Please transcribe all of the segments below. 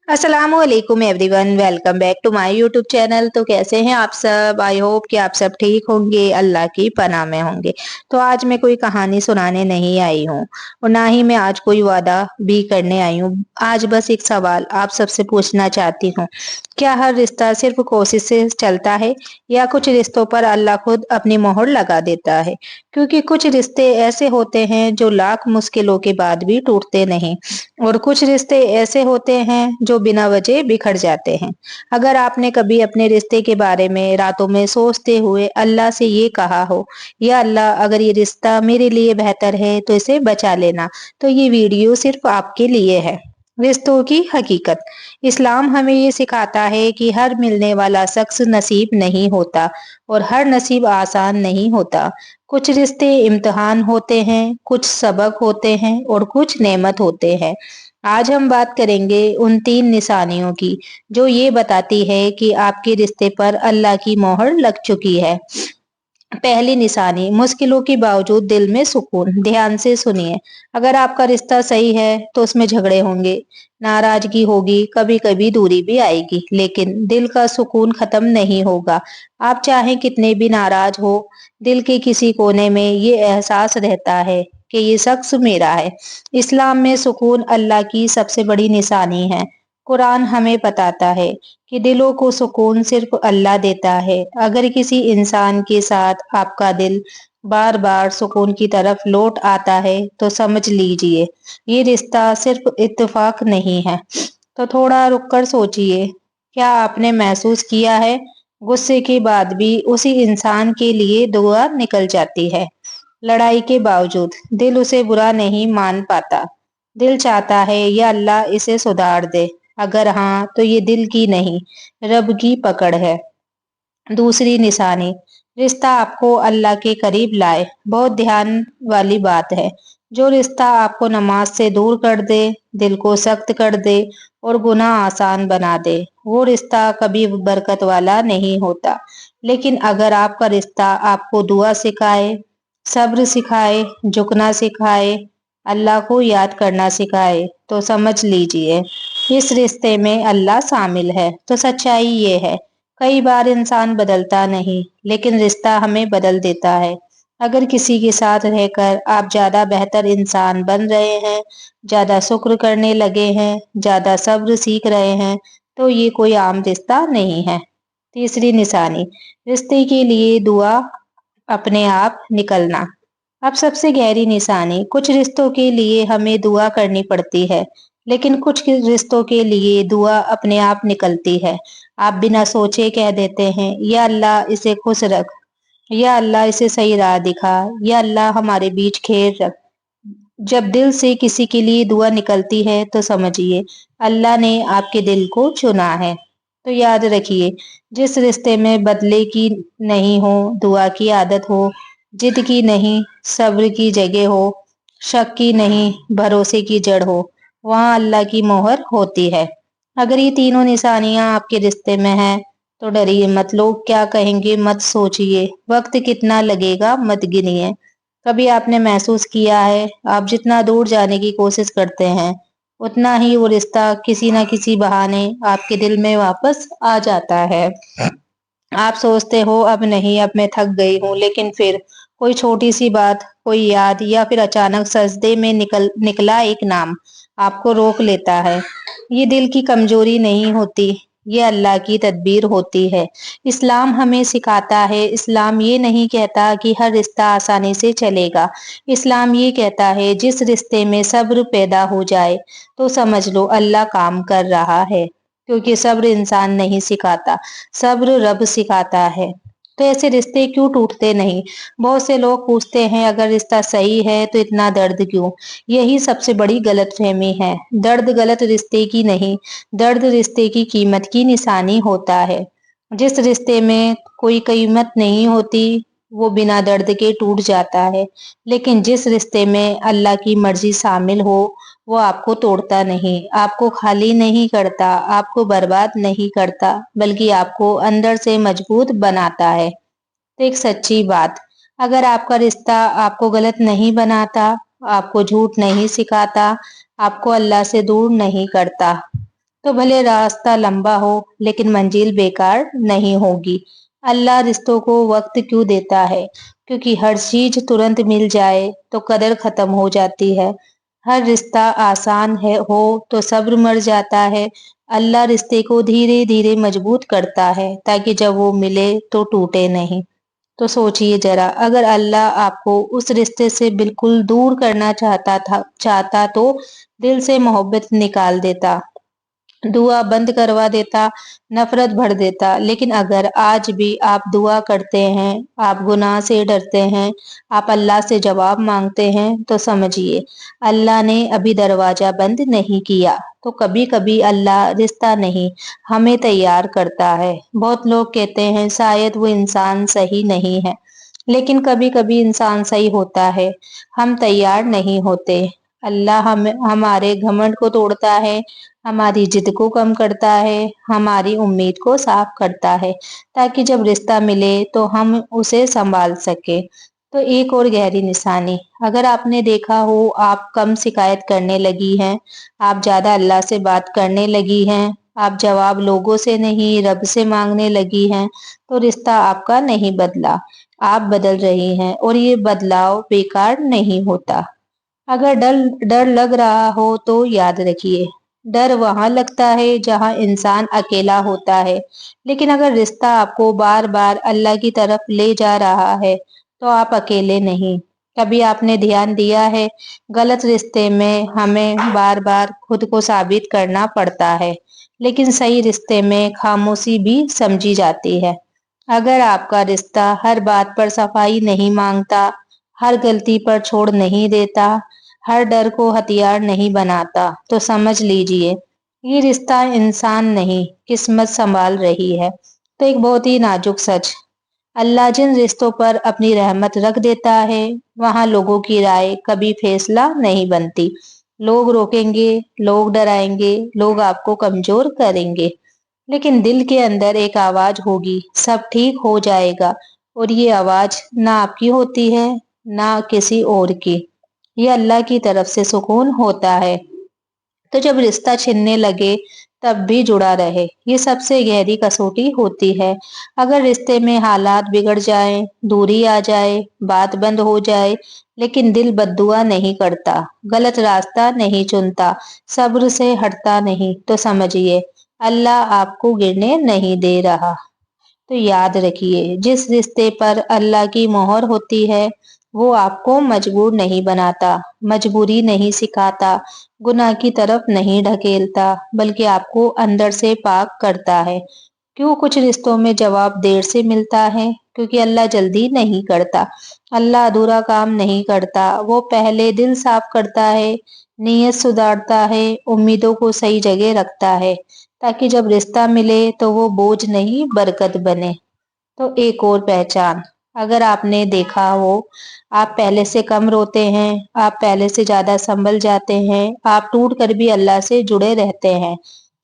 अस्सलामुअलैकुम everyone, welcome back to my YouTube channel. तो कैसे हैं आप सब? आई होप कि आप सब ठीक होंगे, अल्लाह की पनाह में होंगे। तो आज मैं कोई कहानी सुनाने नहीं आई हूँ और ना ही मैं आज कोई वादा भी करने आई हूँ। आज बस एक सवाल आप सबसे पूछना चाहती हूँ। क्या हर रिश्ता सिर्फ कोशिश से चलता है या कुछ रिश्तों पर अल्लाह खुद अपनी मोहर लगा देता है? क्योंकि कुछ रिश्ते ऐसे होते हैं जो लाख मुश्किलों के बाद भी टूटते नहीं और कुछ रिश्ते ऐसे होते हैं जो बिना वजह बिखर जाते हैं। अगर आपने कभी अपने रिश्ते के बारे में रातों में सोचते हुए अल्लाह से ये कहा हो, या अल्लाह अगर ये रिश्ता मेरे लिए बेहतर है तो इसे बचा लेना, तो ये वीडियो सिर्फ आपके लिए है। रिश्तों की हकीकत। इस्लाम हमें ये सिखाता है कि हर मिलने वाला शख्स नसीब नहीं होता और हर नसीब आसान नहीं होता। कुछ रिश्ते इम्तिहान होते हैं, कुछ सबक होते हैं और कुछ नेमत होते हैं। आज हम बात करेंगे उन 3 निशानियों की जो ये बताती है कि आपके रिश्ते पर अल्लाह की मोहर लग चुकी है। पहली निशानी, मुश्किलों के बावजूद दिल में सुकून। ध्यान से सुनिए, अगर आपका रिश्ता सही है तो उसमें झगड़े होंगे, नाराजगी होगी, कभी कभी दूरी भी आएगी, लेकिन दिल का सुकून खत्म नहीं होगा। आप चाहे कितने भी नाराज हो, दिल के किसी कोने में ये एहसास रहता है कि ये शख्स मेरा है। इस्लाम में सुकून अल्लाह की सबसे बड़ी निशानी है। कुरान हमें बताता है कि दिलों को सुकून सिर्फ अल्लाह देता है। अगर किसी इंसान के साथ आपका दिल बार बार सुकून की तरफ लौट आता है तो समझ लीजिए ये रिश्ता सिर्फ इत्तेफाक नहीं है। तो थोड़ा रुककर सोचिए, क्या आपने महसूस किया है गुस्से के बाद भी उसी इंसान के लिए दुआ निकल जाती है? लड़ाई के बावजूद दिल उसे बुरा नहीं मान पाता। दिल चाहता है या अल्लाह इसे सुधार दे। अगर हाँ, तो ये दिल की नहीं, रब की पकड़ है। दूसरी निशानी, रिश्ता आपको अल्लाह के करीब लाए। बहुत ध्यान वाली बात है। जो रिश्ता आपको नमाज से दूर कर दे, दिल को सख्त कर दे और गुनाह आसान बना दे, वो रिश्ता कभी बरकत वाला नहीं होता। लेकिन अगर आपका रिश्ता आपको दुआ सिखाए, सब्र सिखाए, झुकना सिखाए, अल्लाह को याद करना सिखाए, तो समझ लीजिए इस रिश्ते में अल्लाह शामिल है। तो सच्चाई ये है, कई बार इंसान बदलता नहीं, लेकिन रिश्ता हमें बदल देता है। अगर किसी के साथ रहकर आप ज्यादा बेहतर इंसान बन रहे हैं, ज्यादा शुक्र करने लगे हैं, ज्यादा सब्र सीख रहे हैं, तो ये कोई आम रिश्ता नहीं है। तीसरी निशानी, रिश्ते के लिए दुआ अपने आप निकलना। अब सबसे गहरी निशानी, कुछ रिश्तों के लिए हमें दुआ करनी पड़ती है, लेकिन कुछ रिश्तों के लिए दुआ अपने आप निकलती है। आप बिना सोचे कह देते हैं, या अल्लाह इसे खुश रख, या अल्लाह इसे सही राह दिखा, या अल्लाह हमारे बीच खैर रख। जब दिल से किसी के लिए दुआ निकलती है तो समझिए अल्लाह ने आपके दिल को चुना है। तो याद रखिए, जिस रिश्ते में बदले की नहीं हो, दुआ की आदत हो, जिद की नहीं सब्र की जगह हो, शक की नहीं भरोसे की जड़ हो, वहां अल्लाह की मोहर होती है। अगर ये तीनों निशानियां आपके रिश्ते में हैं तो डरिए मत। लोग क्या कहेंगे मत सोचिए, वक्त कितना लगेगा मत गिनिए। कभी आपने महसूस किया है, आप जितना दूर जाने की कोशिश करते हैं, उतना ही वो रिश्ता किसी ना किसी बहाने आपके दिल में वापस आ जाता है। आप सोचते हो अब नहीं, अब मैं थक गई हूँ, लेकिन फिर कोई छोटी सी बात, कोई याद या फिर अचानक सजदे में निकला एक नाम आपको रोक लेता है। ये दिल की कमजोरी नहीं होती, ये अल्लाह की तदबीर होती है। इस्लाम हमें सिखाता है, इस्लाम ये नहीं कहता कि हर रिश्ता आसानी से चलेगा। इस्लाम ये कहता है जिस रिश्ते में सब्र पैदा हो जाए तो समझ लो अल्लाह काम कर रहा है। क्योंकि सब्र इंसान नहीं सिखाता, सब्र रब सिखाता है। तो ऐसे रिश्ते क्यों टूटते नहीं? बहुत से लोग पूछते हैं अगर रिश्ता सही है तो इतना दर्द क्यों? यही सबसे बड़ी गलतफहमी है। दर्द गलत रिश्ते की नहीं, दर्द रिश्ते की कीमत की निशानी होता है। जिस रिश्ते में कोई कीमत नहीं होती वो बिना दर्द के टूट जाता है, लेकिन जिस रिश्ते में अल्लाह की मर्जी शामिल हो वो आपको तोड़ता नहीं, आपको खाली नहीं करता, आपको बर्बाद नहीं करता, बल्कि आपको अंदर से मजबूत बनाता है। तो एक सच्ची बात, अगर आपका रिश्ता आपको गलत नहीं बनाता, आपको झूठ नहीं सिखाता, आपको अल्लाह से दूर नहीं करता, तो भले रास्ता लंबा हो लेकिन मंजिल बेकार नहीं होगी। अल्लाह रिश्तों को वक्त क्यों देता है? क्योंकि हर चीज तुरंत मिल जाए तो कदर खत्म हो जाती है। हर रिश्ता आसान है हो तो सब्र मर जाता है। अल्लाह रिश्ते को धीरे धीरे मजबूत करता है ताकि जब वो मिले तो टूटे नहीं। तो सोचिए जरा, अगर अल्लाह आपको उस रिश्ते से बिल्कुल दूर करना चाहता तो दिल से मोहब्बत निकाल देता, दुआ बंद करवा देता, नफरत भर देता। लेकिन अगर आज भी आप दुआ करते हैं, आप गुनाह से डरते हैं, आप अल्लाह से जवाब मांगते हैं, तो समझिए अल्लाह ने अभी दरवाजा बंद नहीं किया। तो कभी कभी अल्लाह रिश्ता नहीं, हमें तैयार करता है। बहुत लोग कहते हैं शायद वो इंसान सही नहीं है, लेकिन कभी कभी इंसान सही होता है, हम तैयार नहीं होते। अल्लाह हमारे घमंड को तोड़ता है, हमारी जिद को कम करता है, हमारी उम्मीद को साफ करता है, ताकि जब रिश्ता मिले तो हम उसे संभाल सके। तो एक और गहरी निशानी, अगर आपने देखा हो आप कम शिकायत करने लगी हैं, आप ज्यादा अल्लाह से बात करने लगी हैं, आप जवाब लोगों से नहीं रब से मांगने लगी हैं, तो रिश्ता आपका नहीं बदला, आप बदल रही हैं और ये बदलाव बेकार नहीं होता। अगर डर डर लग रहा हो तो याद रखिए, डर वहां लगता है जहां इंसान अकेला होता है। लेकिन अगर रिश्ता आपको बार बार अल्लाह की तरफ ले जा रहा है तो आप अकेले नहीं। कभी आपने ध्यान दिया है, गलत रिश्ते में हमें बार बार खुद को साबित करना पड़ता है, लेकिन सही रिश्ते में खामोशी भी समझी जाती है। अगर आपका रिश्ता हर बात पर सफाई नहीं मांगता, हर गलती पर छोड़ नहीं देता, हर डर को हथियार नहीं बनाता, तो समझ लीजिए ये रिश्ता इंसान नहीं, किस्मत संभाल रही है। तो एक बहुत ही नाजुक सच, अल्लाह जिन रिश्तों पर अपनी रहमत रख देता है, वहां लोगों की राय कभी फैसला नहीं बनती। लोग रोकेंगे, लोग डराएंगे, लोग आपको कमजोर करेंगे, लेकिन दिल के अंदर एक आवाज होगी, सब ठीक हो जाएगा। और ये आवाज ना आपकी होती है, ना किसी और की, ये अल्लाह की तरफ से सुकून होता है। तो जब रिश्ता छिनने लगे तब भी जुड़ा रहे, ये सबसे गहरी कसौटी होती है। अगर रिश्ते में हालात बिगड़ जाए, दूरी आ जाए, बात बंद हो जाए, लेकिन दिल बद्दुआ नहीं करता, गलत रास्ता नहीं चुनता, सब्र से हटता नहीं, तो समझिए अल्लाह आपको गिरने नहीं दे रहा। तो याद रखिए, जिस रिश्ते पर अल्लाह की मोहर होती है वो आपको मजबूर नहीं बनाता, मजबूरी नहीं सिखाता, गुनाह की तरफ नहीं ढकेलता, बल्कि आपको अंदर से पाक करता है। क्यों कुछ रिश्तों में जवाब देर से मिलता है? क्योंकि अल्लाह जल्दी नहीं करता, अल्लाह अधूरा काम नहीं करता, वो पहले दिल साफ करता है, नीयत सुधारता है, उम्मीदों को सही जगह रखता है, ताकि जब रिश्ता मिले तो वो बोझ नहीं बरकत बने। तो एक और पहचान, अगर आपने देखा हो आप पहले से कम रोते हैं, आप पहले से ज्यादा संभल जाते हैं, आप टूट कर भी अल्लाह से जुड़े रहते हैं,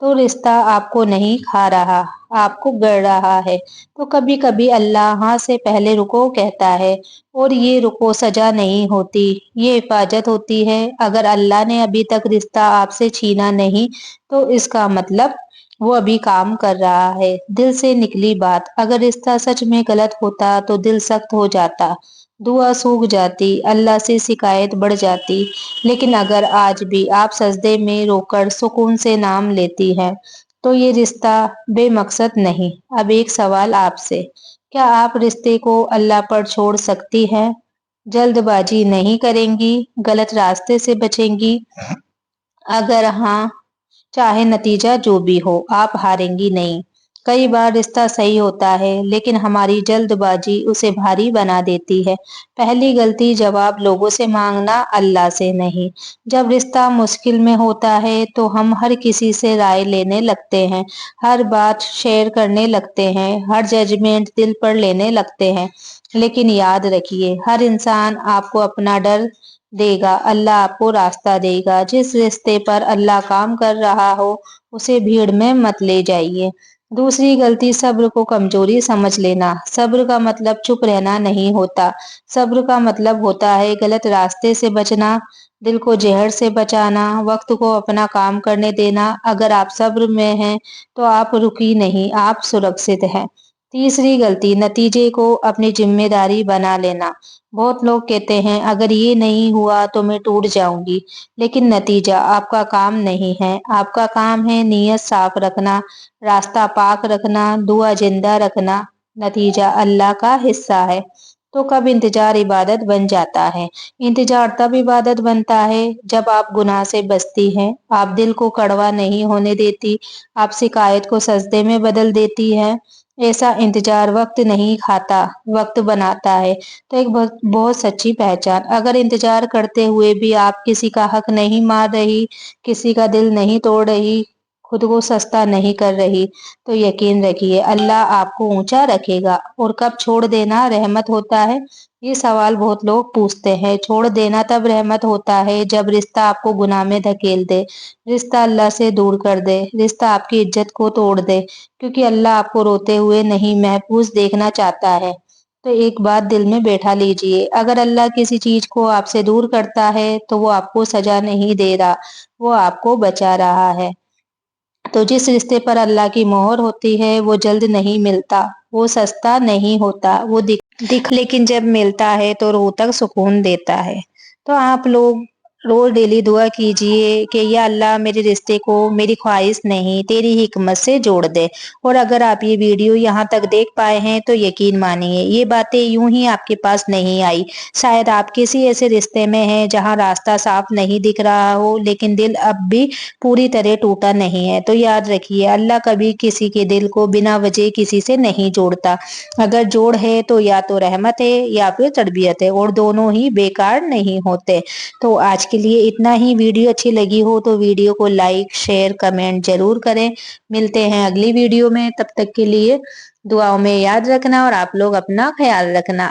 तो रिश्ता आपको नहीं खा रहा, आपको गढ़ रहा है। तो कभी कभी अल्लाह हाँ से पहले रुको कहता है, और ये रुको सजा नहीं होती, ये हिफाजत होती है। अगर अल्लाह ने अभी तक रिश्ता आपसे छीना नहीं तो इसका मतलब वो अभी काम कर रहा है। दिल से निकली बात, अगर रिश्ता सच में गलत होता तो दिल सख्त हो जाता, दुआ सूख जाती, अल्लाह से शिकायत बढ़ जाती। लेकिन अगर आज भी आप सजदे में रोकर सुकून से नाम लेती हैं, तो ये रिश्ता बेमकसद नहीं। अब एक सवाल आपसे, क्या आप रिश्ते को अल्लाह पर छोड़ सकती हैं? जल्दबाजी नहीं करेंगी, गलत रास्ते से बचेंगी? अगर हाँ, चाहे नतीजा जो भी हो, आप हारेंगी नहीं। कई बार रिश्ता सही होता है लेकिन हमारी जल्दबाजी उसे भारी बना देती है। पहली गलती, जवाब लोगों से मांगना, अल्लाह से नहीं। जब रिश्ता मुश्किल में होता है तो हम हर किसी से राय लेने लगते हैं, हर बात शेयर करने लगते हैं, हर जजमेंट दिल पर लेने लगते हैं। लेकिन याद रखिए, हर इंसान आपको अपना डर देगा, अल्लाह आपको रास्ता देगा। जिस रिश्ते पर अल्लाह काम कर रहा हो उसे भीड़ में मत ले जाइए। दूसरी गलती, सब्र को कमजोरी समझ लेना। सब्र का मतलब चुप रहना नहीं होता, सब्र का मतलब होता है गलत रास्ते से बचना, दिल को जहर से बचाना, वक्त को अपना काम करने देना। अगर आप सब्र में हैं तो आप रुकी नहीं, आप सुरक्षित हैं। तीसरी गलती, नतीजे को अपनी जिम्मेदारी बना लेना। बहुत लोग कहते हैं अगर ये नहीं हुआ तो मैं टूट जाऊंगी, लेकिन नतीजा आपका काम नहीं है। आपका काम है नीयत साफ रखना, रास्ता पाक रखना, दुआ जिंदा रखना। नतीजा अल्लाह का हिस्सा है। तो कब इंतजार इबादत बन जाता है? इंतजार तब इबादत बनता है जब आप गुनाह से बचती हैं, आप दिल को कड़वा नहीं होने देती, आप शिकायत को सजदे में बदल देती हैं। ऐसा इंतजार वक्त नहीं खाता, वक्त बनाता है। तो एक बहुत बहुत सच्ची पहचान, अगर इंतजार करते हुए भी आप किसी का हक नहीं मार रही, किसी का दिल नहीं तोड़ रही, खुद को सस्ता नहीं कर रही, तो यकीन रखिए अल्लाह आपको ऊंचा रखेगा। और कब छोड़ देना रहमत होता है? ये सवाल बहुत लोग पूछते हैं। छोड़ देना तब रहमत होता है जब रिश्ता आपको गुनाह में धकेल दे, रिश्ता अल्लाह से दूर कर दे, रिश्ता आपकी इज्जत को तोड़ दे, क्योंकि अल्लाह आपको रोते हुए नहीं, महफूज देखना चाहता है। तो एक बात दिल में बैठा लीजिए, अगर अल्लाह किसी चीज को आपसे दूर करता है तो वो आपको सजा नहीं दे रहा, वो आपको बचा रहा है। तो जिस रिश्ते पर अल्लाह की मोहर होती है वो जल्द नहीं मिलता, वो सस्ता नहीं होता, वो दिख लेकिन जब मिलता है तो रूह तक सुकून देता है। तो आप लोग रोज डेली दुआ कीजिए कि या अल्लाह मेरे रिश्ते को मेरी ख्वाहिश नहीं तेरी हिकमत से जोड़ दे। और अगर आप ये वीडियो यहाँ तक देख पाए हैं तो यकीन मानिए ये बातें यूं ही आपके पास नहीं आई। शायद आप किसी ऐसे रिश्ते में हैं जहाँ रास्ता साफ नहीं दिख रहा हो, लेकिन दिल अब भी पूरी तरह टूटा नहीं है। तो याद रखिए अल्लाह कभी किसी के दिल को बिना वजह किसी से नहीं जोड़ता। अगर जोड़ है तो या तो रहमत है या फिर तरबियत है, और दोनों ही बेकार नहीं होते। तो आज के लिए इतना ही। वीडियो अच्छी लगी हो तो वीडियो को लाइक शेयर कमेंट जरूर करें। मिलते हैं अगली वीडियो में, तब तक के लिए दुआओं में याद रखना और आप लोग अपना ख्याल रखना।